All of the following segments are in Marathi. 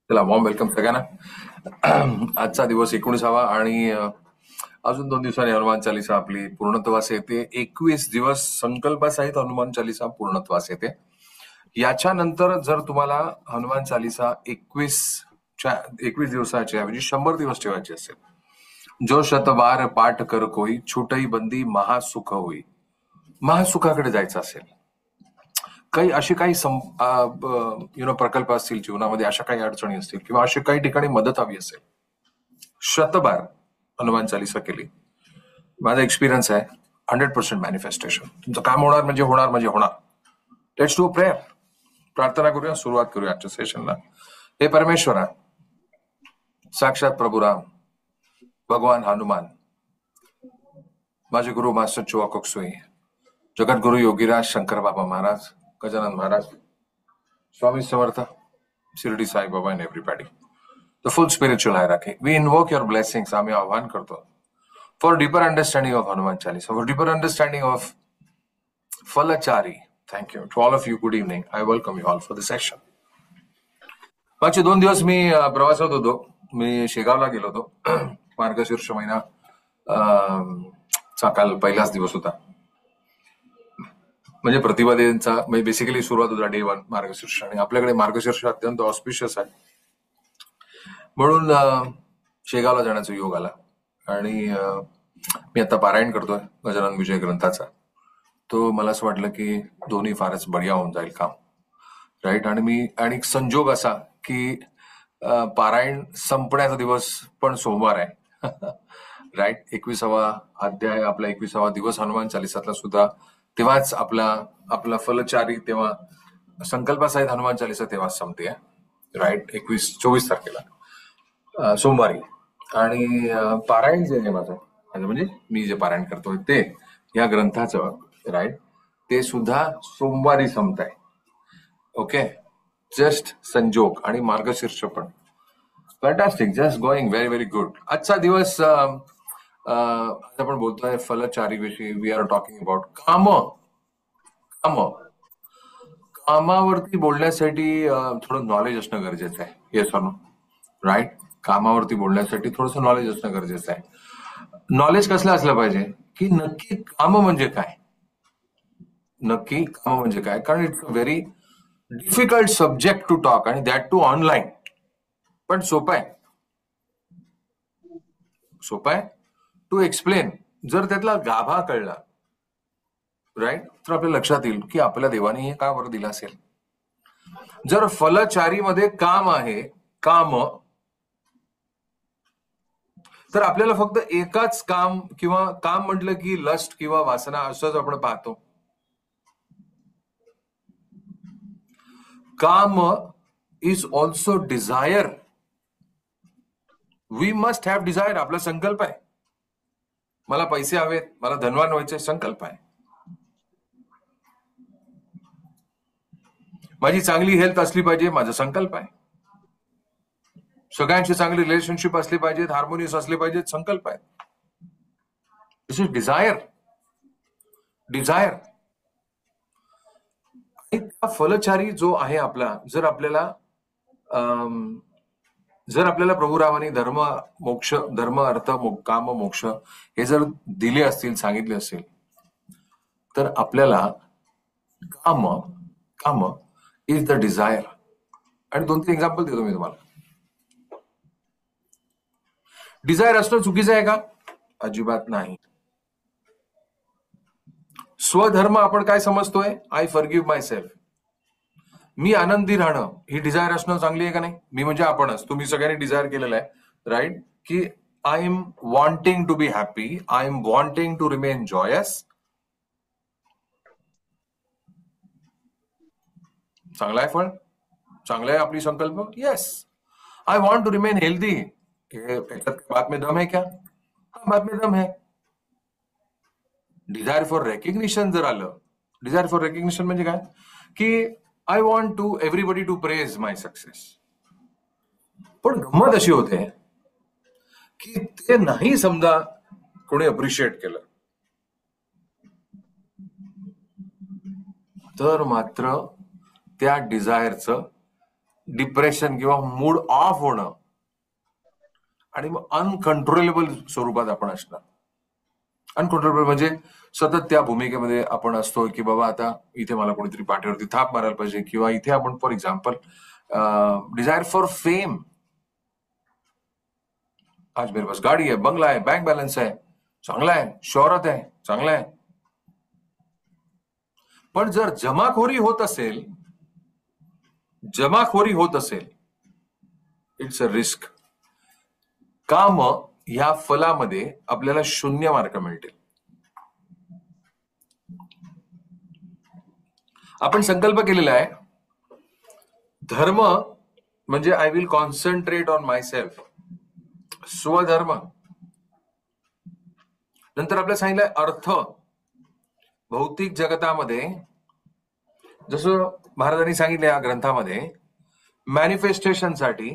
चला वॉर्म वेलकम सगळ्यांना. आजचा दिवस 19वा आणि अजून 2 दिवसांनी हनुमान चालिसा आपली पूर्णत्वास येते. 21 दिवस संकल्पासहित हनुमान चालिसा पूर्णत्वास येते. याच्यानंतर जर तुम्हाला हनुमान चालिसा 21 दिवसाची ऐवजी 100 दिवस ठेवायची असेल, जो शतबार पाठ कर कोई छुटई बंदी महासुख होई, महासुखाकडे जायचं असेल, अशी काही प्रकल्प असतील जीवनामध्ये, अशा काही अडचणी असतील किंवा अशा काही ठिकाणी मदत हवी असेल, शतबार हनुमान चालिसा केली, माझा एक्सपिरियन्स आहे 100% मॅनिफेस्टेशन. तुमचं काम होणार म्हणजे होणार. Let's do prayer. प्रार्थना करूया, सुरुवात करूया आजच्या सेशनला. हे परमेश्वरा, साक्षात प्रभू राम, भगवान हनुमान, माझे गुरु मास्टर चुआ कोकसोई, जगद्गुरु Yogiraj Shankar Baba Maharaj, Gajanan Maharaj, Swami Samarth, Shirdi Sai Baba and everybody, the full spiritual hierarchy. We invoke your blessings. आम्ही आवाहन करतो for deeper understanding of Hanuman Chalisa, for deeper understanding of Falachari. Thank you to all of you. Good evening. I welcome you all for the session. मागचे 2 दिवस मी प्रवासात होतो. मी शेगावला गेलो होतो. मार्गशीर्ष महिना चा काल पहिलाच दिवस होता. म्हणजे प्रतिपदेचा म्हणजे बेसिकली सुरुवात होता डे 1 मार्गशीर्ष, आणि आपल्याकडे मार्गशीर्ष अत्यंत ऑस्पिशियस आहे म्हणून शेगावला जाण्याचा योग आला. आणि मी आता पारायण करतोय गजानन विजय ग्रंथाचा. तो मला असं वाटलं की दोन्ही फारच बढिया होऊन जाईल काम, राईट. आणि संजोग असा की पारायण संपण्याचा दिवस पण सोमवार आहे, राईट. 21वा अध्याय, आपला 21वा दिवस हनुमान चालिसातला सुद्धा तेव्हाच आपला फलचारी, तेव्हा संकल्पासहित हनुमान चालिसा तेव्हा संपते, राईट. 24 तारखेला सोमवारी. आणि पारायण जे आहे माझं म्हणजे मी जे पारायण करतोय ते या ग्रंथाचं, राईट, ते सुद्धा सोमवारी संपत आहे. ओके, जस्ट संजोग. आणि मार्गशीर्ष पण fantastic, just going very very good. आजचा दिवस आज आपण बोलतोय फलचारी विषयी. वी आर टॉकिंग अबाउट कामावरती बोलण्यासाठी थोडं नॉलेज असणं गरजेचं आहे. Yes or no, right. कामावरती बोलण्यासाठी थोडंसं नॉलेज असणं गरजेचं आहे. नॉलेज कसलं असलं पाहिजे की नक्की काम म्हणजे काय, कारण it's a very difficult subject to talk, आणि दॅट टू ऑनलाईन. पण सोपं आहे टू एक्सप्लेन. जर त्यातला गाभा कळला, राईट, तर आपल्या लक्षात येईल की आपल्या देवाने हे का बरं दिलं असेल. जर फलचारीमध्ये काम आहे, तर आपल्याला फक्त एकाच काम किंवा काम म्हटलं की लस्ट किंवा वासना असंच आपण पाहतो. काम is also desire. We must have desire. आपला संकल्प आहे, मला पैसे हवेत, मला धनवान व्हायचे, संकल्प आहे. माझी चांगली हेल्थ असली पाहिजे, माझा संकल्प आहे. सगळ्यांशी चांगली रिलेशनशिप असली पाहिजेत, हार्मोनियस असले पाहिजेत, संकल्प आहे. दिस इज डिझायर. फलचारी जो आहे आपला, जर आपल्याला प्रभू रामाने धर्म अर्थ काम मोक्ष हे जर दिले असतील, सांगितले असेल, तर आपल्याला काम इज द डिझायर. आणि 2-3 एक्झाम्पल देतो मी तुम्हाला. डिझायर असणं चुकीचं आहे का? अजिबात नाही. स्वधर्म आपण काय समजतोय? I forgive myself. मी आनंदी राहणं ही डिझायर असणं चांगली आहे का नाही? मी म्हणजे आपणच, तुम्ही सगळ्यांनी डिझायर केलेलं आहे, राईट, की I am wanting to be happy, I am wanting to remain joyous. चांगला आहे फळ, चांगला आहे आपली संकल्प. Yes, I want to remain healthy. बात में दम है क्या? बात में दम है. डिझायर फॉर रेकग्निशन जर आलं, डिझायर फॉर रेकग्निशन म्हणजे काय की I want to everybody to praise my success. पण गंमत अशी होते की ते नाही समजा कोणी अप्रिशिएट केलं तर मात्र त्या डिझायरचं डिप्रेशन किंवा मूड ऑफ होणं आणि मग अनकंट्रोलेबल स्वरूपात आपण असणार. अनकंट्रोलेबल म्हणजे सतत त्या भूमिकेमध्ये आपण असतो की बाबा आता इथे मला कोणीतरी पाठीवरती थाप मारायला पाहिजे, किंवा इथे आपण for example desire for fame. आज मेरे पास गाडी आहे, बंगला आहे, बँक बॅलन्स आहे, चांगला आहे, शोहरत आहे, चांगला आहे. पण जर जमाखोरी होत असेल, इट्स अ रिस्क. का मग ह्या फलामध्ये आपल्याला 0 मार्क मिळतील. आपण संकल्प केलेला आहे, धर्म म्हणजे I will concentrate on my self, स्वधर्म. नंतर आपल्याला सांगितलंय अर्थ. भौतिक जगतामध्ये जसं महाराजांनी सांगितलं या ग्रंथामध्ये, मॅनिफेस्टेशनसाठी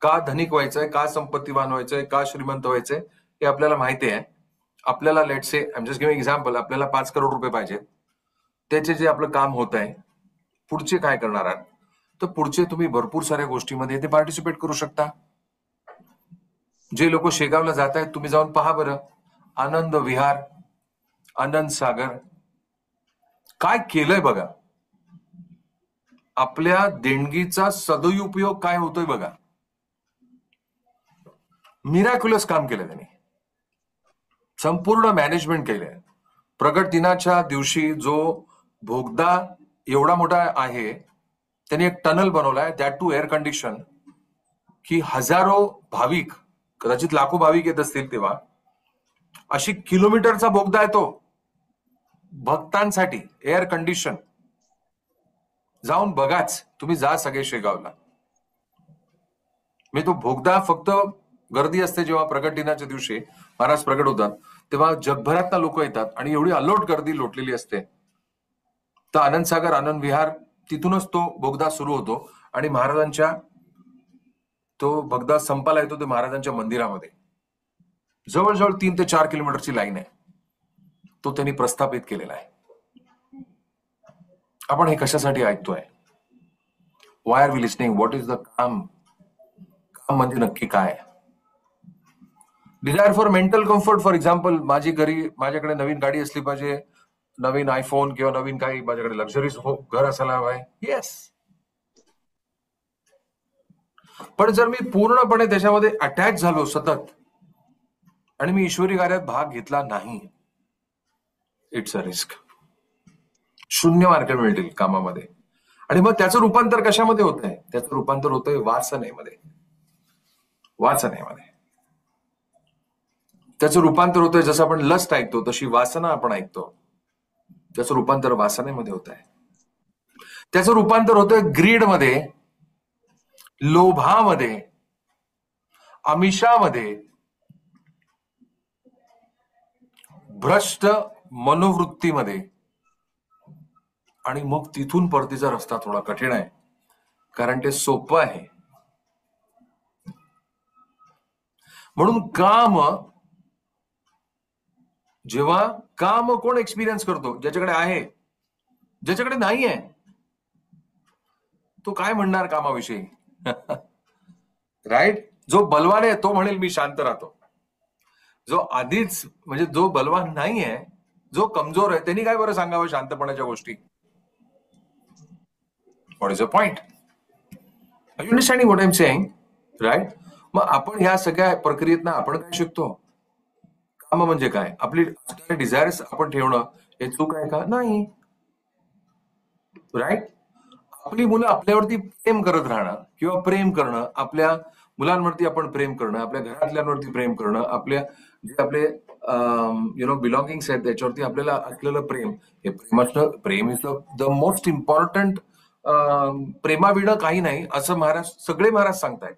का धनिक व्हायचंय, का संपत्तीवान व्हायचंय, का श्रीमंत व्हायचंय हे आपल्याला माहिती आहे. आपल्याला let say I am just giving example, आपल्याला 5 करोड रुपये पाहिजेत. त्याचे जे आपलं काम होत आहे, पुढचे काय करणार आहात, तर पुढचे तुम्ही भरपूर साऱ्या गोष्टीमध्ये ते पार्टिसिपेट करू शकता. जे लोक शेगावला जात आहेत, तुम्ही जाऊन पहा बरं. आनंद विहार, आनंद सागर काय केलंय बघा. आपल्या देणगीचा सदुपयोग काय होतोय बघा. मिराक्युलस काम केलं त्यांनी, संपूर्ण मॅनेजमेंट केलंय. प्रगट दिनाच्या दिवशी जो बोगदा एवढा मोठा आहे, त्यांनी एक टनल बनवलाय, दॅट टू एअर कंडिशन, की हजारो भाविक, कदाचित लाखो भाविक येत असतील तेव्हा. अशी किलोमीटरचा बोगदा आहे तो, भक्तांसाठी एअर कंडिशन. जाऊन बघाच, तुम्ही जा सगळे शेगावला. मी तो बोगदा फक्त गर्दी असते जेव्हा प्रगट दिनाच्या दिवशी महाराज प्रगट होतात, तेव्हा जगभरातनं लोक येतात आणि एवढी अलोट गर्दी लोटलेली असते. तर आनंद सागर, आनंद विहार, तिथूनच तो बोगदा सुरू होतो आणि महाराजांच्या, तो बोगदा संपायला येतो ते महाराजांच्या मंदिरामध्ये. जवळजवळ 3 ते 4 किलोमीटरची लाईन आहे. तो त्यांनी प्रस्थापित केलेला आहे. आपण हे कशासाठी ऐकतोय? Why are we listening? What is the काम? काम म्हणजे नक्की काय? Desire for mental comfort. For example, माझ्याकडे नवीन गाडी असली पाहिजे, नवीन आयफोन किंवा नवीन काही, माझ्याकडे लक्झरीज घर असायला हवंय. येस. पण जर मी पूर्णपणे त्याच्यामध्ये अटॅच झालो सतत आणि मी ईश्वरी कार्यात भाग घेतला नाही, इट्स अ रिस्क. 0 मार्क मिळतील कामामध्ये. आणि मग त्याचं रूपांतर कशामध्ये होत आहे? त्याचं रूपांतर होतंय वासनेमध्ये. त्याचं रूपांतर होतंय, जसं आपण लस्ट ऐकतो तशी वासना आपण ऐकतो, त्याचं रूपांतर वासनेमध्ये होत आहे. त्याचं रूपांतर होतंय ग्रीडमध्ये, लोभामध्ये, आमिषामध्ये, भ्रष्ट मनोवृत्तीमध्ये. आणि मग तिथून परतीचा रस्ता थोडा कठीण आहे, कारण ते सोपं आहे. म्हणून जेव्हा काम कोण एक्सपिरियन्स करतो? ज्याच्याकडे आहे. ज्याच्याकडे नाही आहे तो काय म्हणणार कामाविषयी? राईट. जो बलवान आहे तो म्हणेल मी शांत राहतो. जो आधीच, म्हणजे जो बलवान नाही आहे, जो कमजोर आहे, त्यांनी काय बरं सांगावं शांतपणाच्या गोष्टी? What is a point? Are you understanding what I am saying? Right. मग आपण ह्या सगळ्या प्रक्रियेतनं आपण काय शिकतो? काम म्हणजे काय? आपली डिझायर्स आपण ठेवणं हे चूक आहे का? नाही. राईट. आपली मुलं आपल्यावरती प्रेम करत राहणं किंवा प्रेम करणं, आपल्या मुलांवरती आपण प्रेम करणं, आपल्या घरातल्यांवरती प्रेम करणं, आपल्या जे आपले बिलॉंगिंग्स आहेत त्याच्यावरती आपल्याला असलेलं प्रेम, हे प्रेम इज द मोस्ट इम्पॉर्टंट. प्रेमाविणं काही नाही असं सगळे महाराज सांगतायत.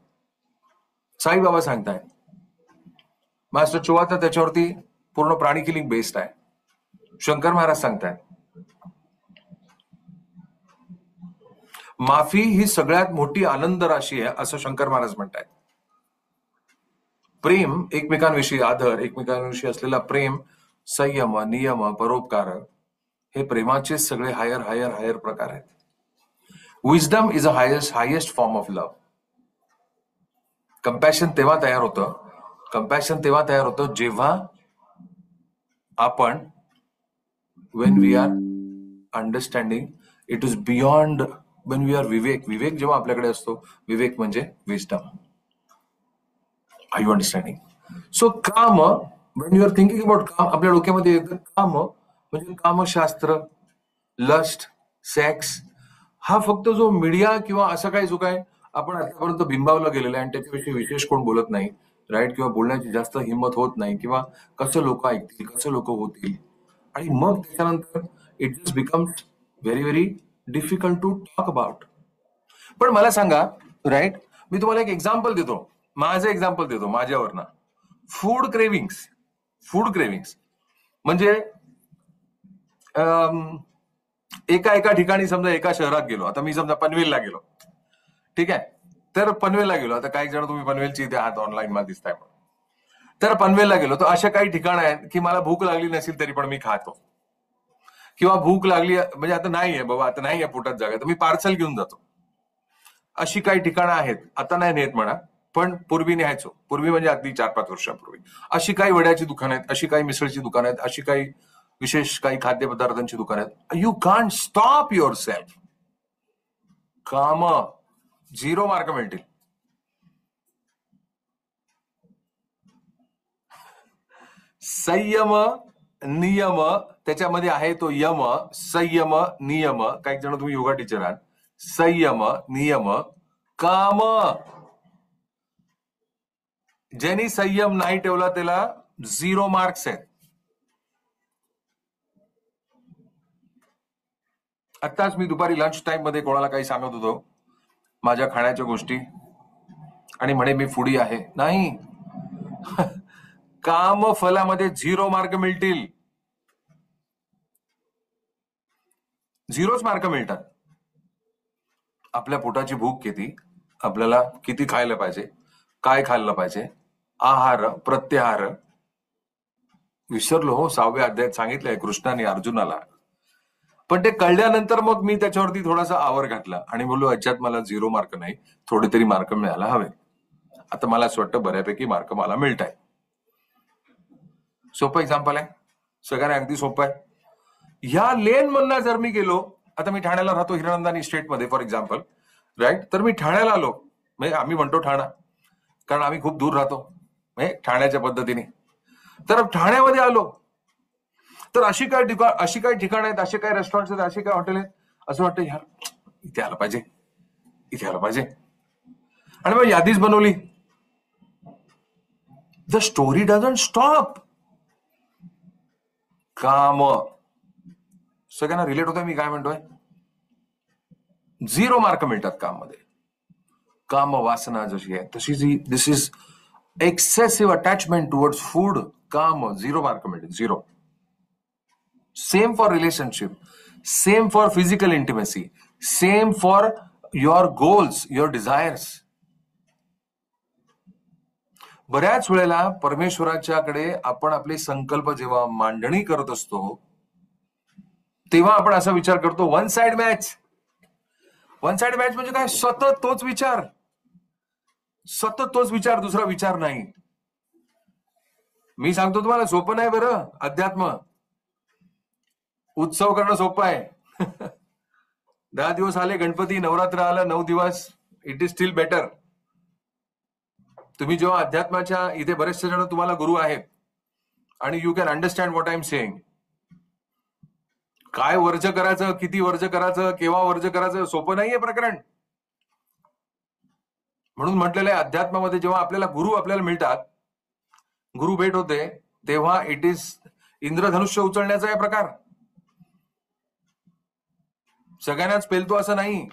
साईबाबा सांगतायत. मास्टर चोवा तर त्याच्यावरती पूर्ण प्राणी किलिंग बेस्ड आहे. शंकर महाराज सांगतायत माफी ही सगळ्यात मोठी आनंद राशी आहे, असं शंकर महाराज म्हणतात. प्रेम, एकमेकांविषयी आदर, एकमेकांविषयी असलेला प्रेम, संयम, नियम, परोपकार, हे प्रेमाचे सगळे हायर प्रकार आहेत. Wisdom is a highest form of love. Compassion तेव्हा तयार होतं जेव्हा आपण when we are understanding it is beyond, when we are विवेक जेव्हा आपल्याकडे असतो, विवेक म्हणजे wisdom. Are you understanding? So काम, when you are thinking about काम, आपल्या डोक्यामध्ये येतं काम म्हणजे कामशास्त्र, लस्ट, सेक्स. हा फक्त जो मीडिया किंवा असं काही जो काय आपण आतापर्यंत बिंबावला गेलेला आहे आणि त्याच्याविषयी विशेष कोण बोलत नाही, राईट, किंवा बोलण्याची जास्त हिंमत होत नाही, किंवा कसं लोक ऐकतील, कसं लोक होतील. आणि मग त्याच्यानंतर it just becomes very very difficult to talk about. पण मला सांगा, राईट, मी तुम्हाला एक एक्झाम्पल देतो, माझं एक्झाम्पल देतो माझ्यावरनं. फूड क्रेविंग्स म्हणजे एका ठिकाणी, समजा एका शहरात गेलो, आता मी समजा पनवेलला गेलो, ठीक आहे, तर पनवेलला गेलो, आता काही जण तुम्ही पनवेलची इथे आहात, ऑनलाईन मला दिसताय, तर पनवेलला गेलो तर अशा काही ठिकाणं आहेत की मला भूक लागली नसेल तरी पण मी खातो, किंवा भूक लागली म्हणजे आता नाहीये बाबा, आता नाहीये पोटात जागा, तर मी पार्सल घेऊन जातो. अशी काही ठिकाणं आहेत, आता नाही नेत म्हणा, पण पूर्वी न्यायचो. पूर्वी म्हणजे अगदी 4-5 वर्षांपूर्वी. अशी काही वड्याची दुकानं आहेत, अशी काही मिसळची दुकानं आहेत, अशी काही विशेष काही खाद्यपदार्थांची दुकानं आहेत. You can't stop your self. काम 0 मार्क मिळतील. संयम, नियम, त्याच्यामध्ये आहे तो यम, संयम, नियम. काही जण तुम्ही योगा टीचर आहात. संयम, नियम, काम. ज्यांनी संयम नाही ठेवला त्याला 0 मार्क्स आहेत. आत्ताच मी दुपारी लंच टाइम मध्ये कोणाला काही सांगत होतो माझ्या खाण्याच्या गोष्टी, आणि म्हणे मी फुडी आहे. नाही, काम फलामध्ये 0 मार्क मिळतील. 0च मार्क मिळतात. आपल्या पोटाची भूक किती, आपल्याला किती खायला पाहिजे, काय खाल्लं पाहिजे, आहार, प्रत्याहार. विसरलो हो, 6व्या अध्यायात सांगितलंय कृष्णाने अर्जुनाला. पण ते कळल्यानंतर मग मी त्याच्यावरती थोडासा आवर घातला आणि बोललो, अज्यात मला 0 मार्क नाही, थोडे तरी मार्क मिळायला हवे. आता मला असं वाटतं बऱ्यापैकी मार्क मला मिळत आहे. सोपं एक्झाम्पल आहे, सगळ्यांना अगदी सोपं आहे. ह्या लेन मधनं जर मी गेलो, आता मी ठाण्याला राहतो, हिरानंदानी स्टेटमध्ये फॉर एक्झाम्पल, राईट, तर मी ठाण्याला आलो, म्हणजे आम्ही म्हणतो ठाणा कारण आम्ही खूप दूर राहतो म्हणजे ठाण्याच्या पद्धतीने. तर ठाण्यामध्ये आलो तर अशी काही ठिकाणं आहेत, असे काही रेस्टॉरंट आहेत, असे काही हॉटेल आहेत, असं वाटतं यार इथे आलं पाहिजे, इथे आलं पाहिजे. आणि मग यादीच बनवली. The story doesn't stop. काम सगळ्यांना रिलेट होतंय मी काय म्हणतोय. 0 मार्क मिळतात काम मध्ये. काम वासना जशी आहे तशी, this is excessive attachment towards food. काम 0 मार्क मिळतील, 0. Same for relationship, same for physical intimacy, same for your goals, your desires. बऱ्याच वेळेला परमेश्वराच्याकडे आपण आपले संकल्प जेव्हा मांडणी करत असतो तेव्हा आपण असा विचार करतो, one side match. One side match म्हणजे काय? सतत तोच विचार, दुसरा विचार नाही. मी सांगतो तुम्हाला, सोपं नाही बरं अध्यात्म. उत्सव करणं सोपं आहे. 10 दिवस आले गणपती, नवरात्र आलं 9 दिवस, इट इज स्टील बेटर. तुम्ही जेव्हा अध्यात्माच्या इथे बरेचसे जण तुम्हाला गुरु आहेत आणि you can understand what I am saying. काय वर्ज करायचं, किती वर्ज करायचं, केव्हा वर्ज करायचं, सोपं नाहीये प्रकरण. म्हणून म्हटलेलं आहे अध्यात्मामध्ये जेव्हा आपल्याला गुरु मिळतात, गुरु भेट होते, तेव्हा इट इज इंद्रधनुष्य उचलण्याचा आहे प्रकार. सगळ्यांनाच पेलतो असं नाही,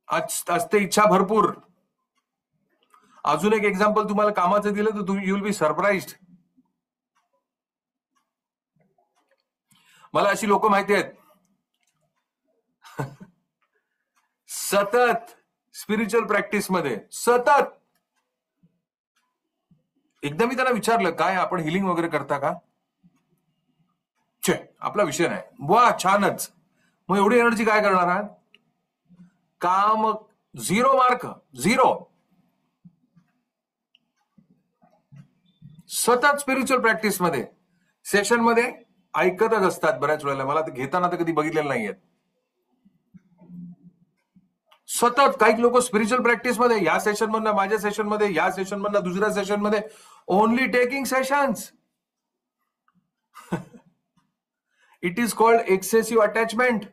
असते इच्छा भरपूर. अजून एक एक्झाम्पल तुम्हाला कामाचं दिलं तर यू विल बी सरप्राइज्ड. मला अशी लोक माहिती आहेत सतत स्पिरिच्युअल प्रॅक्टिस मध्ये, सतत. एकदा मी त्यांना विचारलं, काय आपण हिलिंग वगैरे करता का? छे, आपला विषय नाही. वा, छानच. मग एवढी एनर्जी काय करणार आहात? काम 0 मार्क, 0. सतत स्पिरिच्युअल प्रॅक्टिस मध्ये, सेशन मध्ये ऐकतच असतात बऱ्याच वेळेला. मला ते घेताना तर कधी बघितलेलं नाहीये. सतत काही लोक स्पिरिच्युअल प्रॅक्टिस मध्ये, या सेशन मधनं माझ्या सेशन मध्ये, या सेशन मधनं दुसऱ्या सेशन मध्ये, only taking sessions. It is called excessive attachment.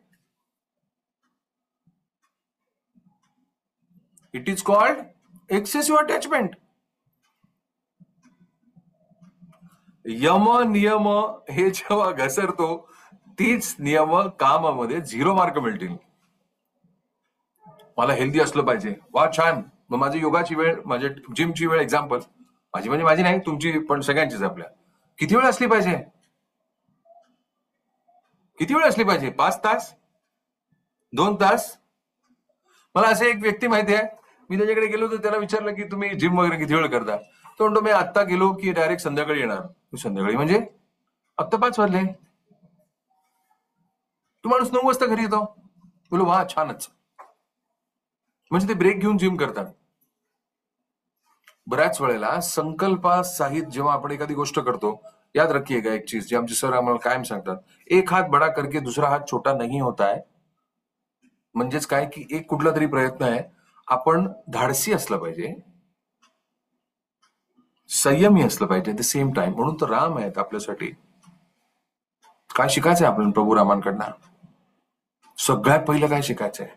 It is called excessive attachment. यम नियम हे जेव्हा घसरतो, तीच नियम कामामध्ये 0 मार्क मिळतील. मला हेल्दी असलं पाहिजे, वा छान, मग माझी योगाची वेळ, माझ्या जिमची वेळ, एक्झाम्पल माझी म्हणजे माझी नाही, तुमची पण सगळ्यांचीच, आपल्या किती वेळ असली पाहिजे? किती वेळ असली पाहिजे? 5 तास, 2 तास? मला असे एक व्यक्ती माहिती आहे, मी त्याच्याकडे गेलो तर त्याला विचारलं की तुम्ही जिम वगैरे किती वेळ करता? तो म्हणतो मी आत्ता गेलो की डायरेक्ट संध्याकाळी येणार. संध्याकाळी म्हणजे आत्ता 5 वाजले, तू माणूस 9 वाजता घरी येतो. बोलो वा छानच. म्हणजे ते ब्रेक घेऊन जिम करतात. बऱ्याच वेळेला संकल्पासहित जेव्हा आपण एखादी गोष्ट करतो, याद रखिएगा एक चीज, जे आमचे सर आम्हाला कायम सांगतात, एक हात बडा करके दूसरा हात छोटा नहीं होता है. म्हणजेच काय की एक कुठला तरी प्रयत्न आहे, आपण धाडसी असलं पाहिजे, संयमी असलं पाहिजे द सेम टाइम. म्हणून तर राम आहेत आपल्यासाठी. काय शिकायचंय आपण प्रभू रामांकडनं? सगळ्यात पहिलं काय शिकायचंय?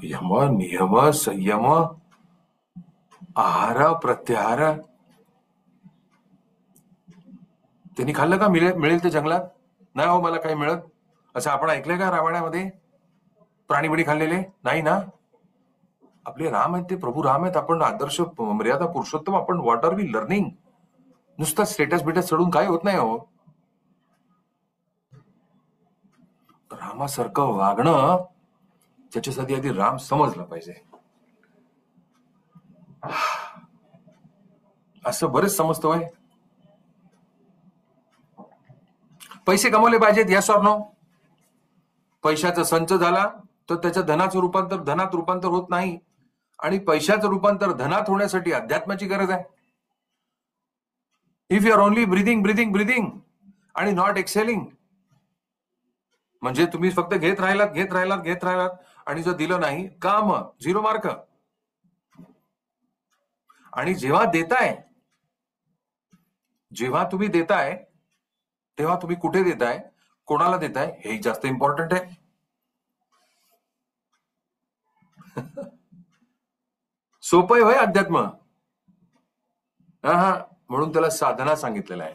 यम नियम संयम, आहार प्रत्याहार. त्यांनी खाल्लं का मिळेल ते जंगलात? नाही हो, मला काही मिळत असं आपण ऐकलंय का रामायणामध्ये? प्राणी बिणी खाल्लेले नाही ना. आपले राम आहेत, ते प्रभू राम आहेत. आपण आदर्श मर्यादा पुरुषोत्तम, आपण व्हॉट आर वी लर्निंग? नुसता स्टेटस बिटस चढून काय होत नाही हो. रामासारखं वागणं, त्याच्यासाठी आधी राम समजला पाहिजे. असं बरेच समजतो आहे. पैसे कमवले पाहिजेत, यस ऑर नो? पैशाचा संच झाला तर त्याच्या धनात रूपांतर होत नाही. आणि पैशाचं रूपांतर धनात होण्यासाठी अध्यात्माची गरज आहे. If you are only breathing आणि नॉट एक्सेलिंग, म्हणजे तुम्ही फक्त घेत राहिलात आणि जर दिलं नाही, काम 0 मार्क. आणि जेव्हा तुम्ही देताय, तेव्हा तुम्ही कुठे देताय, कोणाला देताय, हे जास्त इम्पॉर्टंट आहे. सोपं होय अध्यात्म. हा, म्हणून त्याला साधना सांगितलेलं आहे.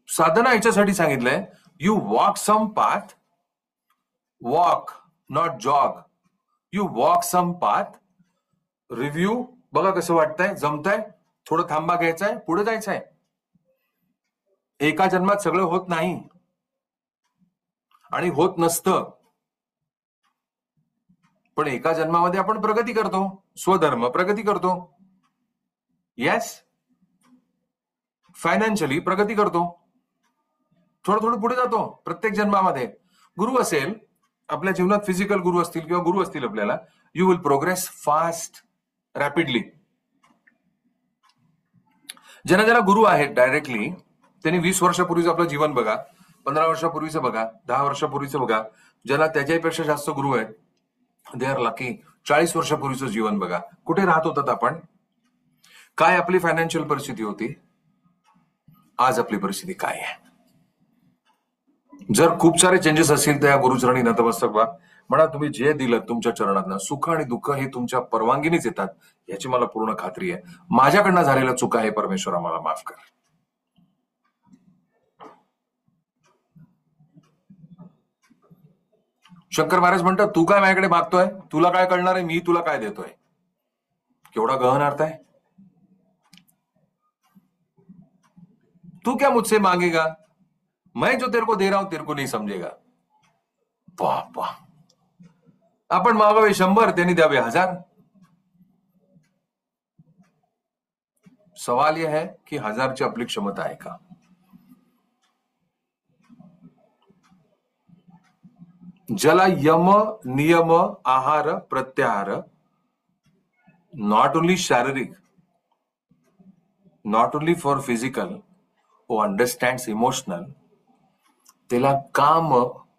साधना याच्यासाठी सांगितलंय, you walk some path, walk not jog. You walk some path, review बघा कसं वाटतंय, जमतंय, थोडं थांबा घ्यायचंय, पुढे जायचंय. एका जन्मात सगळं होत नाही आणि होत नसतं, पण एका जन्मामध्ये आपण प्रगती करतो, स्वधर्म प्रगती करतो. येस, फायनान्शियली प्रगती करतो, थोडं पुढे जातो प्रत्येक जन्मामध्ये. गुरु असेल आपल्या जीवनात, फिजिकल गुरु असतील किंवा गुरु असतील आपल्याला, you will progress fast, rapidly. ज्यांना गुरु आहेत डायरेक्टली, त्यांनी 20 वर्षापूर्वीचं आपलं जीवन बघा, 15 वर्षापूर्वीचं बघा, 10 वर्षापूर्वीचं बघा. ज्यांना त्याच्यापेक्षा जास्त गुरु आहेत, दे आर लकी. 40 वर्षापूर्वीचं जीवन बघा, कुठे राहत होतात आपण, काय आपली फायनान्शियल परिस्थिती होती, आज आपली परिस्थिती काय आहे. जर खूप सारे चेंजेस असतील तर या गुरुचरणी नतमस्तक व्हा. म्हणा तुम्ही जे दिलं तुमच्या चरणात, सुख आणि दुःख हे तुमच्या परवानगीनेच येतात, याची मला पूर्ण खात्री आहे. माझ्याकडनं झालेल्या चुका हे परमेश्वरा मला माफ कर. शंकर महाराज म्हणतात, तू काय माझ्याकडे मागतोय, तुला काय कळणार आहे, मी तुला काय देतोय. केवढा गहन अर्थ आहे. तू क्या मुझसे मांगेगा, मैं जो तेरे को दे रहा हूं तेरे को नहीं समझेगा. बापा, आपण मागावे 100, त्यांनी द्यावे 1000. सवाल यह है की 1000ची आपली क्षमता आहे का. ज्याला यम नियम आहार प्रत्याहार नॉट ओनली शारीरिक, not only for physical, who understands emotional, त्याला काम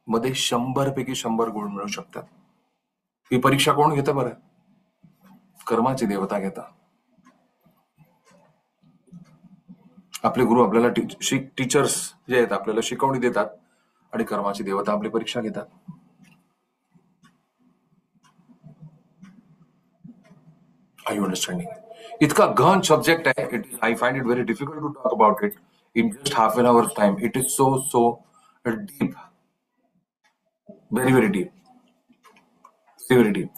मध्ये 100 पैकी 100 गुण मिळू शकतात. ही परीक्षा कोण घेतं बरं? कर्माची देवता घेता. आपले गुरु आपल्याला टीचर्स जे आहेत आपल्याला शिकवणी देतात आणि कर्माची देवता आपली परीक्षा घेतात. Are you understanding? इतका गहन सब्जेक्ट आहे. I find it very difficult to talk about it in just half an hour time. It is so deep, very deep, very deep.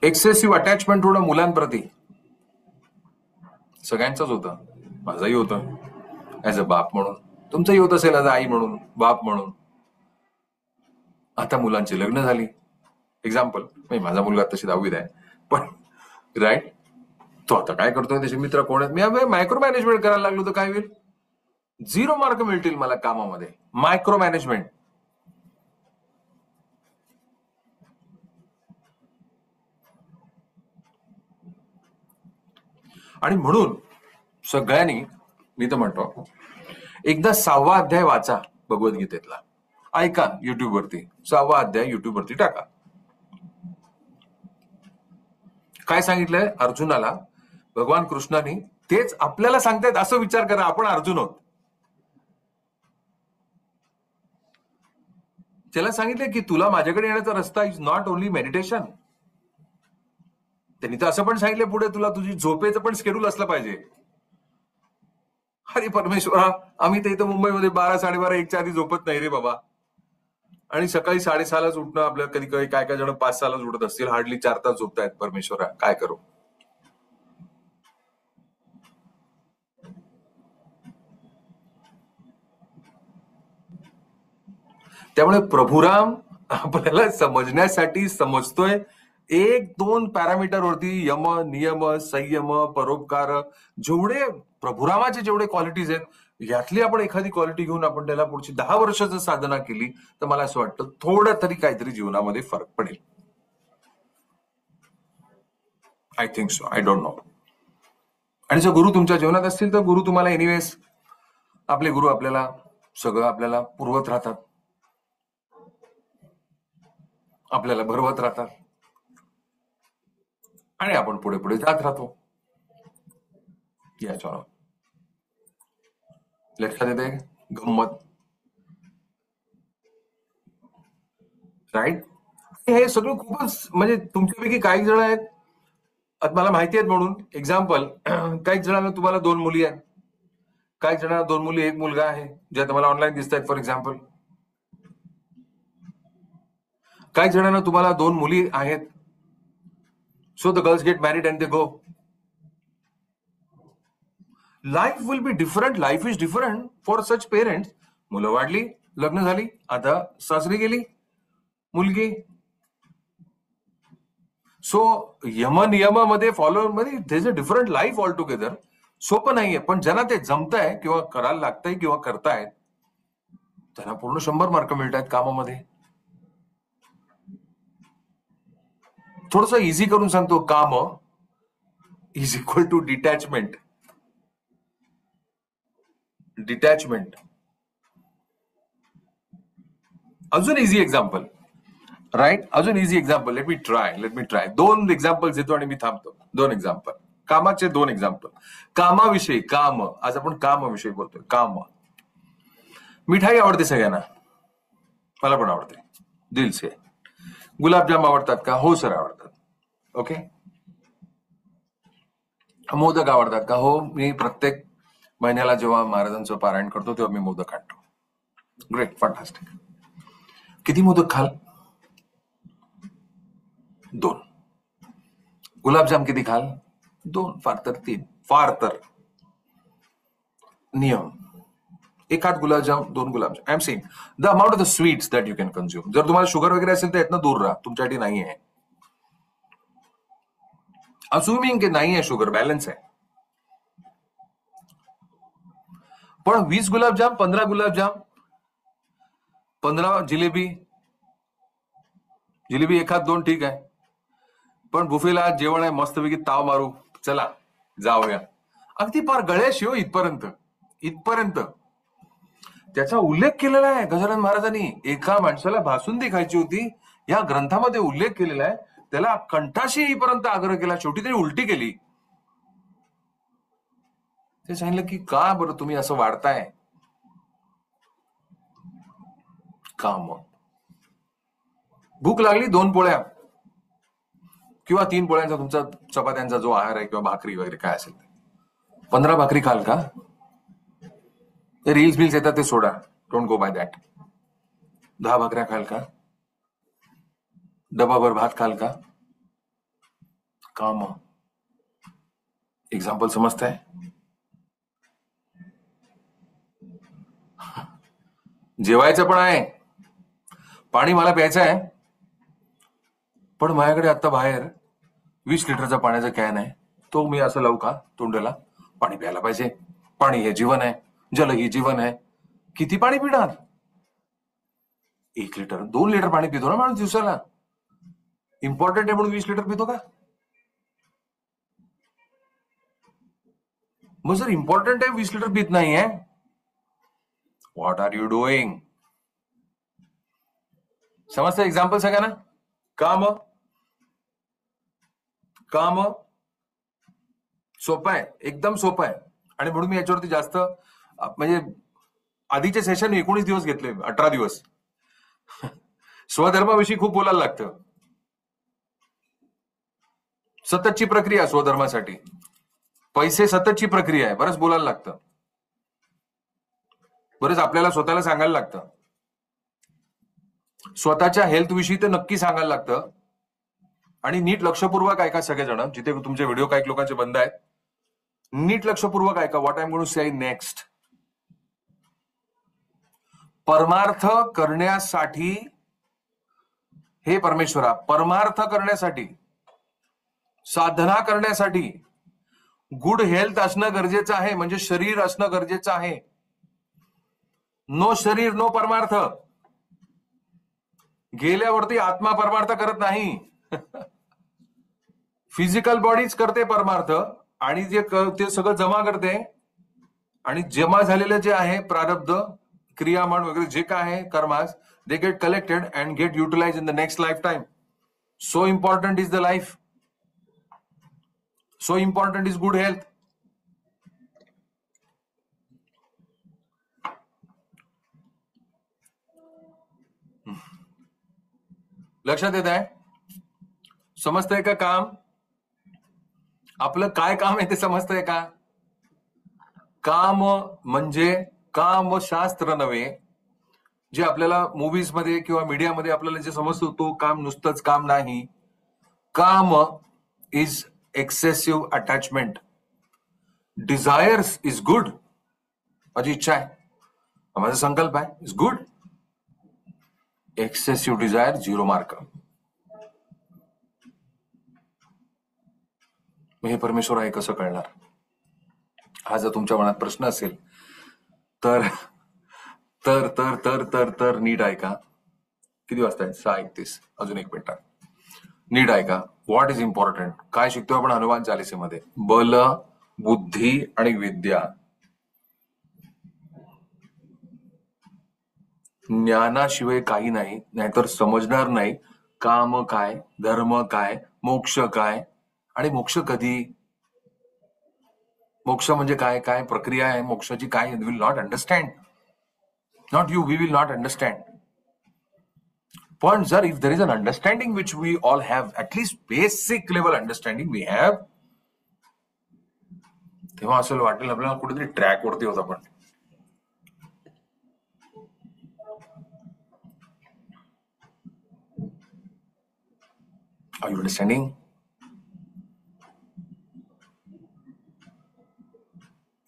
Excessive attachment थोडं मुलांप्रती सगळ्यांचंच होतं. माझंही होतं ऍज अ बाप म्हणून, तुमचंही होत असेल ऍज अ आई म्हणून, बाप म्हणून. आता मुलांची लग्न झाली, एक्झाम्पल, माझा मुलगा तशी 10वीत आहे, पण राईट, तो आता काय करतोय, त्याचे मित्र कोण आहेत, मी मायक्रो मॅनेजमेंट करायला लागलो तर काय होईल? 0 मार्क मिळतील मला कामामध्ये. Micro management. आणि म्हणून सगळ्यांनी, मी तर म्हणतो, एकदा 6वा अध्याय वाचा भगवद्गीतेतला, ऐका युट्यूब वरती, 6वा अध्याय युट्यूब वरती टाका. काय सांगितलंय अर्जुनाला भगवान कृष्णाने, तेच आपल्याला सांगतायत. असं विचार करा, आपण अर्जुन आहोत. त्याला सांगितलंय की तुला माझ्याकडे येण्याचा रस्ता इज नॉट ओनली मेडिटेशन. त्यांनी तर असं पण सांगितलं पुढे, तुला तुझी झोपेचं पण शेड्यूल असलं पाहिजे. अरे परमेश्वरा, आम्ही तर इथं मुंबईमध्ये 12, 12:30, 1च्या आधी झोपत नाही रे बाबा. आणि सकाळी 6:30लाच उठणं आपल्याला, कधी कधी काय काय जण 5:00लाच उठत असतील, हार्डली 4 तास झोपतायत. परमेश्वरा काय करू? त्यामुळे प्रभुराम आपल्याला समजण्यासाठी समजतोय 1-2 पॅरामीटर वरती, यम नियम संयम परोपकार, जेवढे प्रभुरामाचे जेवढे क्वालिटीज आहेत, यातली आपण एखादी क्वालिटी घेऊन आपण त्याला पुढची 10 वर्षाचं साधना केली तर मला असं वाटतं थोडं तरी काहीतरी जीवनामध्ये फरक पडेल. I think so, I don't know. आणि जर गुरु तुमच्या जीवनात असतील तर गुरु तुम्हाला एनिवेज, आपले गुरु आपल्याला सगळं आपल्याला पुरवत राहतात, आपल्याला भरवत राहतात आणि आपण पुढे पुढे जात राहतो. याच्यावर लक्षात येते गंमत, राईट? हे सगळं खूपच, म्हणजे तुमच्यापैकी काही जण आहेत, आता मला माहिती आहेत म्हणून एक्झाम्पल, काही जणांना तुम्हाला 2 मुली आहेत, काही जणांना 2 मुली 1 मुलगा आहे, जे आता मला ऑनलाईन दिसत आहेत फॉर एक्झाम्पल. काही जणांना तुम्हाला 2 मुली आहेत, so the girls get married and they go. Life will be different, life is different for such parents. मुलं वाढली, लग्न झाली, आता सासरी गेली मुलगी. सो यम नियमामध्ये फॉलो मध्ये there is a different life altogether. सोपं नाहीये, पण ज्यांना ते जमतंय किंवा करायला लागतंय किंवा करतायत, त्यांना पूर्ण 100 मार्क मिळत आहेत कामामध्ये. थोडस इझी करून सांगतो, काम is equal to detachment. Detachment. अजून इझी एक्झाम्पल, राईट? अजून easy example, let me try 2 examples देतो आणि मी थांबतो. 2 एक्झाम्पल, कामाचे 2 एक्झाम्पल. कामाविषयी, काम, आज आपण कामाविषयी बोलतोय. काम. मिठाई आवडते सगळ्यांना, मला पण आवडते दिल से. गुलाबजाम आवडतात का? हो सर आवडतात. ओके. मोदक आवडतात का? हो, मी प्रत्येक महिन्याला जेव्हा महाराजांचं पारायण करतो तेव्हा मी मोदक आणतो. Great, fantastic. किती मोदक खाल? 2. गुलाबजाम किती खाल? 2, फार तर 3, फार तर. नियम, 1 हात गुलाबजाम, 2 गुलाबजाम. I am saying the amount of the sweets that you can consume. जर तुम्हाला शुगर वगैरे असेल तर यातनं दूर राहा, तुमच्यासाठी नाही आहे. अस्युमिंग की नाही आहे शुगर, बॅलन्स आहे. पण 20 गुलाबजाम, 15 गुलाबजाम, 15 जिलेबी, जिलेबी एखाद दोन ठीक आहे, पण बुफेला आज जेवण आहे, मस्तपैकी ताव मारू, चला जाऊया, अगदी फार गळ्याशी हो, इथपर्यंत इथपर्यंत त्याचा उल्लेख केलेला आहे गजानन महाराजांनी. एका माणसाला भासुंदी खायची होती, या ग्रंथामध्ये उल्लेख केलेला आहे, त्याला कंठाशी येईपर्यंत आग्रह केला, शेवटी त्यांनी उलटी केली. ते सांगितलं की का बरं तुम्ही असं वाढताय, का मग भूक लागली 2 पोळ्या किंवा 3 पोळ्यांचा तुमचा चपात्यांचा जो आहार आहे, किंवा भाकरी वगैरे काय असेल, 15 भाकरी खाल का? ते रील्स बिल्स येतात ते सोडा, डोंट गो बाय दॅट. 10 भाकऱ्या खाल का? डबाभर भात खाल का? का मग? एक्झाम्पल समजताय? जेवायचं पण आहे, पाणी मला प्यायचं आहे, पण माझ्याकडे आता बाहेर 20 लिटरचा पाण्याचा कॅन आहे, तो मी असं लावू का तोंडाला? पाणी प्यायला पाहिजे, पाणी हे जीवन आहे, जल ही जीवन आहे. किती पाणी पिणार? 1 लिटर 2 लिटर पाणी पितो ना माणूस दिवसाला. इम्पॉर्टंट आहे म्हणून 20 लिटर पितो का? मग जर इम्पॉर्टंट आहे 20 लिटर पित नाहीये, व्हॉट आर यू डुईंग? समजतं एक्झाम्पल सगळ्यांना? काम काम सोपं आहे, एकदम सोपं आहे. आणि म्हणून मी याच्यावरती जास्त म्हणजे आधीचे सेशन 19 दिवस घेतले, 18 दिवस. स्वधर्माविषयी खूप बोलायला लागतं. सततची प्रक्रिया स्वधर्मासाठी, पैसे सततची प्रक्रिया आहे, बरंच बोलायला लागतं, बरंच आपल्याला स्वतःला सांगायला लागतं, स्वतःच्या हेल्थ विषयी तर नक्की सांगायला लागतं. आणि नीट लक्षपूर्वक ऐका सगळेजण, जिथे तुमचे व्हिडिओ काही लोकांचे बंद आहेत, नीट लक्षपूर्वक ऐका what I am going to say next. परमार्थ करण्यासाठी, हे परमेश्वरा, परमार्थ करण्यासाठी, साधना करण्यासाठी गुड हेल्थ असणं गरजेचं आहे, म्हणजे शरीर असणं गरजेचं आहे. नो शरीर नो परमार्थ. गेल्यावरती आत्मा परमार्थ करत नाही. फिजिकल बॉडीज करते परमार्थ, आणि जे ते सगळं जमा करते, आणि जमा झालेलं जे आहे प्रारब्ध, क्रियामान वगैरे जे काय आहे karmas, they get collected and get utilise in the next life time. So important is the life, so important is good health. लक्षात येत आहे? समजतंय का काम? आपलं काय काम आहे ते समजतंय का? काम म्हणजे कामशास्त्र नव्हे, जे आपल्याला मूवीज मध्ये किंवा मीडियामध्ये आपल्याला जे समजतो तो काम नुसतंच काम नाही. काम is excessive attachment. Desires is good. माझी इच्छा आहे, माझा संकल्प आहे, is good. Excessive desire 0 mark. हे परमेश्वर आहे कसं कळणार? हा जर तुमच्या मनात प्रश्न असेल तर तर तर तर तर तर नीट ऐका. किती वाजता आहे? 6:31. अजून 1 मिनिट. नीट ऐका. What is important? काय शिकतोय आपण हनुमान चालिसेमध्ये? बल, बुद्धी आणि विद्या. ज्ञानाशिवाय काही नाही, नाहीतर समजणार नाही काम काय, धर्म काय, मोक्ष काय, आणि मोक्ष कधी, मोक्ष म्हणजे काय, काय प्रक्रिया आहे मोक्षाची, काय, will not understand. Not you, we will not understand. पण जर if there is an understanding which we all have, at least basic level understanding we have, तेव्हा असं वाटेल आपल्याला कुठेतरी ट्रॅक वरती होत आपण. Are you understanding?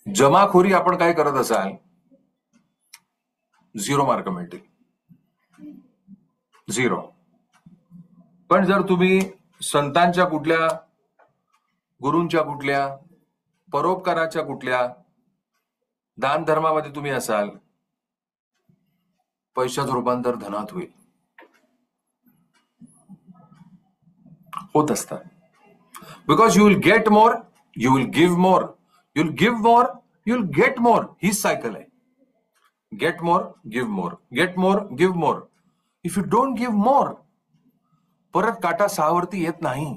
जमाखोरी आपण काय करत असाल, 0 मार्क मिळतील. 0. पण जर तुम्ही संतांच्या कुठल्या, गुरूंच्या कुठल्या, परोपकाराच्या कुठल्या, दान धर्मामध्ये तुम्ही असाल, पैशाचं रूपांतर धनात होईल, होत असतात. Because you will get more, you will give more, you will give more, you will get more. हीच सायकल आहे. Get more, give more, get more, give more. If you don't give more, परत काटा सहावरती येत नाही.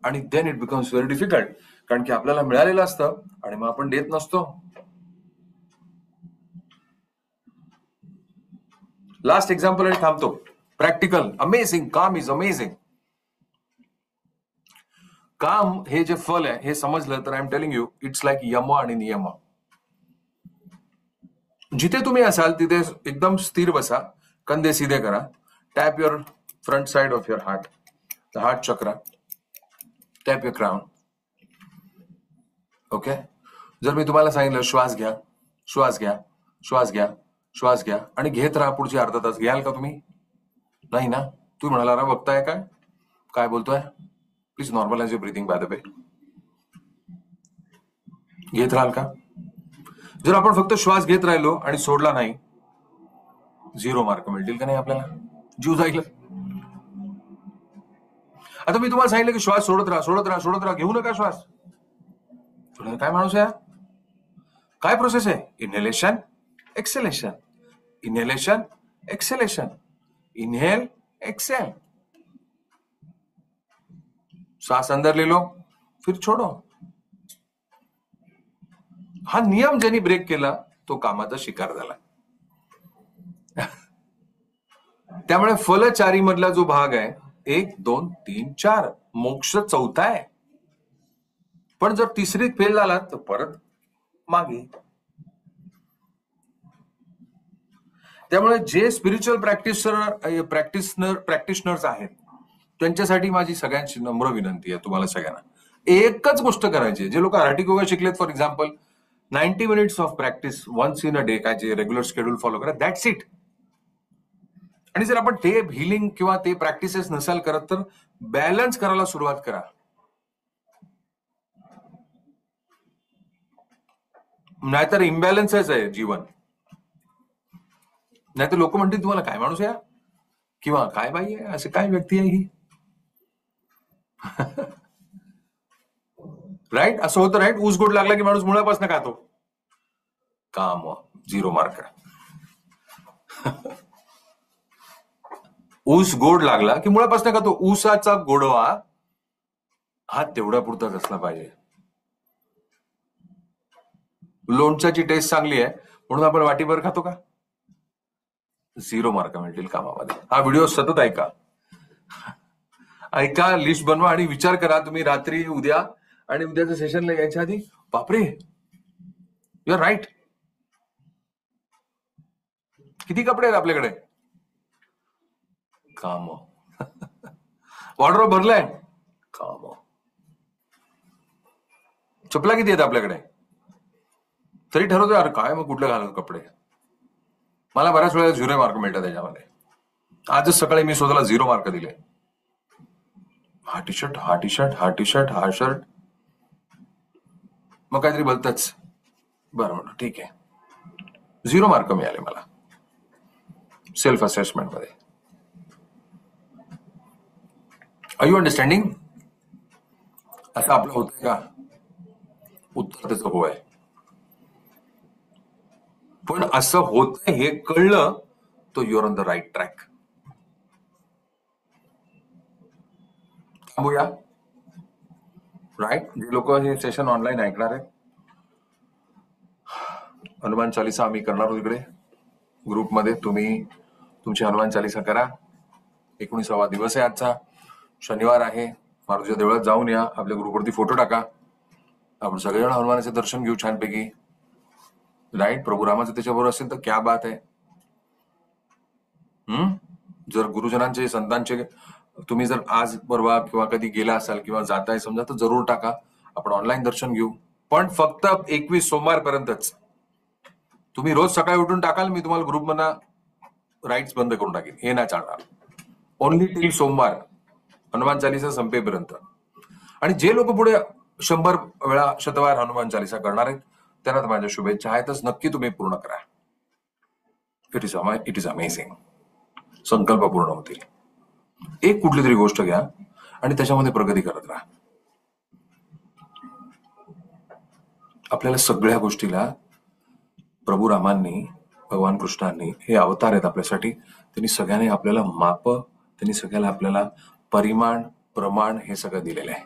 आणि then it becomes very difficult, कारण की आपल्याला मिळालेलं असतं आणि मग आपण देत नसतो. लास्ट एक्झाम्पल आणि थांबतो. प्रॅक्टिकल. अमेझिंग. काम इज अमेझिंग. काम हे जे फल आहे हे समजलं तर I am telling you, it's like यम आणि नियम. जिथे तुम्ही असाल तिथे एकदम स्थिर बसा, कंधे सीधे करा, tap your front side of your heart, the heart chakra, tap your crown. Okay. जर मी तुम्हाला सांगितलं श्वास घ्या, श्वास घ्या, श्वास घ्या, श्वास घ्या आणि घेत राहा पुढचे अर्धा तास, घ्याल का तुम्ही? नाही ना. तुम्ही म्हणाला ना बघताय काय बोलतोय, please normalise your breathing by the way. घेत राहाल का? जर आपण फक्त श्वास घेत राहिलो आणि सोडला नाही, 0 मार्क मिळतील का नाही आपल्याला? जीव जाईल. आता मी तुम्हाला सांगितलं की श्वास सोडत राहा, सोडत राहा, सोडत राहा, घेऊ नका श्वास. काय माणूस आहे? काय प्रोसेस आहे? Inhalation, exhalation, inhalation, exhalation, inhale, exhale. सांस अंदर ले लो, फिर छोड़ो. हा नियम ज्यांनी ब्रेक केला तो कामाचा शिकार झाला. त्यामुळे फलचारी मधला जो भाग आहे 1, 2, 3, 4, मोक्ष 4था आहे. पण जर तिसरीत फेल झाला तर परत मागे. त्यामुळे जे स्पिरिच्युअल प्रॅक्टिशनर्स आहेत त्यांच्यासाठी माझी सगळ्यांची नम्र विनंती आहे, तुम्हाला सगळ्यांना एकच गोष्ट करायची. जे लोक आर्टिक योगा शिकलेत, for example 90 minutes of practice once in a day, काय जे रेग्युलर शेड्यूल फॉलो करा, दॅट्स इट. आणि जर आपण ते हिलिंग किंवा ते प्रॅक्टिसेस नसाल करत तर बॅलन्स करायला सुरुवात करा. नाहीतर इम्बॅलन्सच आहे जीवन. नाहीतर लोक म्हणतील तुम्हाला काय माणूस आहे किंवा काय बाई आहे, असे काय व्यक्ती आहे ही. राईट. असं होतं. राईट. ऊस गोड लागला की माणूस मुळापासून खातो. काम 0 मार्क. ऊस गोड लागला की मुळापासून खातो. ऊसाचा गोडवा हा तेवढा पुरताच असला पाहिजे. लोणच्याची टेस्ट चांगली आहे म्हणून आपण वाटीभर खातो का? 0 मार्क मिळतील कामामध्ये. हा व्हिडिओ सतत ऐका, लिस्ट बनवा आणि विचार करा तुम्ही रात्री, उद्या आणि उद्याच्या सेशनला यायच्या आधी, बापरे यू आर राईट. किती कपडे आहेत आपल्याकडे? काम. वॉर्डरोब भरलाय? काम. चपला किती आहेत आपल्याकडे? तरी ठरवतोय अरे काय मग कुठले घालत कपडे. मला बऱ्याच वेळेला 0 मार्क मिळतात त्याच्यामध्ये. आजच सकाळी मी स्वतःला 0 मार्क दिले. हा टी शर्ट, हा टी शर्ट, हा टी शर्ट, हा शर्ट, मग काहीतरी भलतच. बरं म्हणलं ठीक आहे. 0 मार्क मिळाले मला सेल्फ असेसमेंट मध्ये. Are you understanding? असं आपलं होतंय का? उत्तर त्याचं हो आहे. पण असं होतंय हे कळलं तो you're on the right track. थांबूया. राईट. जे लोक हे सेशन ऑनलाईन ऐकणार आहेत, हनुमान चालिसा आम्ही करणार आहोत इकडे ग्रुपमध्ये. तुम्ही तुमची हनुमान चालिसा करा. 19वा दिवस आहे आजचा, शनिवार आहे. मारुतीच्या देवळात जाऊन या, आपल्या ग्रुपवरती फोटो टाका, आपण सगळेजण हनुमानाचे दर्शन घेऊ छानपैकी. राईट. प्रभू रामाचं त्याच्याबरोबर असेल तर क्या बात आहे. जर गुरुजनांचे, संतांचे तुम्ही जर आज परवा किंवा कधी गेला असाल किंवा जाताय समजा तर जरूर टाका, आपण ऑनलाईन दर्शन घेऊ. पण फक्त 21 सोमवार पर्यंतच. तुम्ही रोज सकाळी उठून टाकाल, मी तुम्हाला ग्रुपमधनं राईट्स बंद करून टाकेल, हे नाही चालणार. ओनली टिल सोमवार, हनुमान चालिसा संपेपर्यंत. आणि जे लोक पुढे 100 वेळा शतवार हनुमान चालिसा करणार आहेत त्यांना तर माझ्या शुभेच्छा आहेतच. नक्की तुम्ही पूर्ण करा. It is amazing. संकल्प पूर्ण होतील. एक कुठली तरी गोष्ट घ्या आणि त्याच्यामध्ये प्रगती करत राहा. आपल्याला सगळ्या गोष्टीला प्रभू रामांनी, भगवान कृष्णांनी, हे अवतार आहेत आपल्यासाठी, त्यांनी सगळ्यांनी आपल्याला माप, त्यांनी सगळ्याला आपल्याला परिमाण, प्रमाण हे सगळं दिलेलं आहे.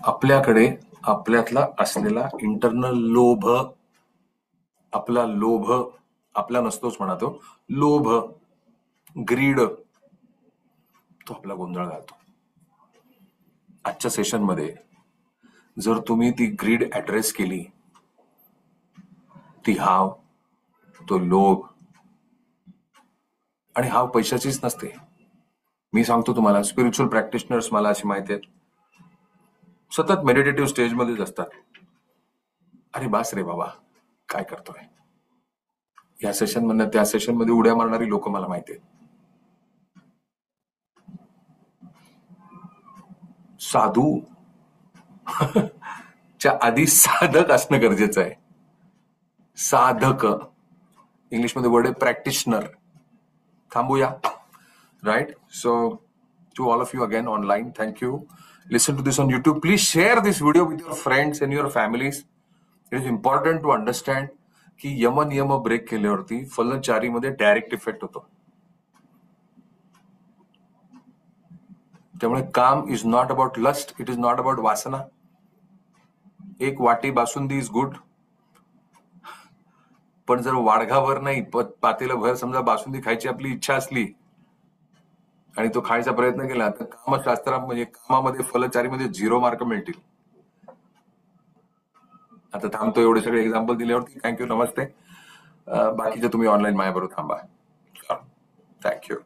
आपल्याकडे आपल्यातला असलेला इंटरनल लोभ, आपला लोभ आपला नसतोच म्हणा, तो लोभ, ग्रीड, तो आपला गोंधळ घालतो. आजच्या सेशनमध्ये जर तुम्ही ती ग्रीड ऍड्रेस केली, ती हाव, तो लोभ, आणि हाव पैशाचीच नसते. मी सांगतो तुम्हाला, स्पिरिच्युअल प्रॅक्टिशनर्स मला अशी माहिती आहेत, सतत मेडिटेटिव्ह स्टेजमध्येच असतात. अरे बास रे बाबा, काय करतोय, या सेशन मधनं त्या सेशन मध्ये उड्या मारणारी लोक मला माहिती आहेत. साधू च्या आधी साधक असणं गरजेचं आहे. साधक, इंग्लिशमध्ये वर्ड आहे प्रॅक्टिशनर. थांबूया. Right. So to all of you again online, thank you. Listen to this on YouTube. Please share this video with your friends and your families. It is important to understand की यम नियम ब्रेक केल्यावरती फलचारीमध्ये डायरेक्ट इफेक्ट होतो. त्यामुळे काम is not about lust, it is not about वासना. एक वाटी बासुंदी इज गुड, पण जर वाडघाभर नाही, पातेलभर समजा बासुंदी खायची आपली इच्छा असली आणि तो खायचा प्रयत्न केला तर कामशास्त्रात म्हणजे कामामध्ये फलचारीमध्ये 0 मार्क मिळतील. आता थांबतो. एवढे सगळे एक्झाम्पल दिल्यावरती. थँक्यू, नमस्ते. बाकीचे तुम्ही ऑनलाईन माझ्याबरोबर थांबा. थँक्यू.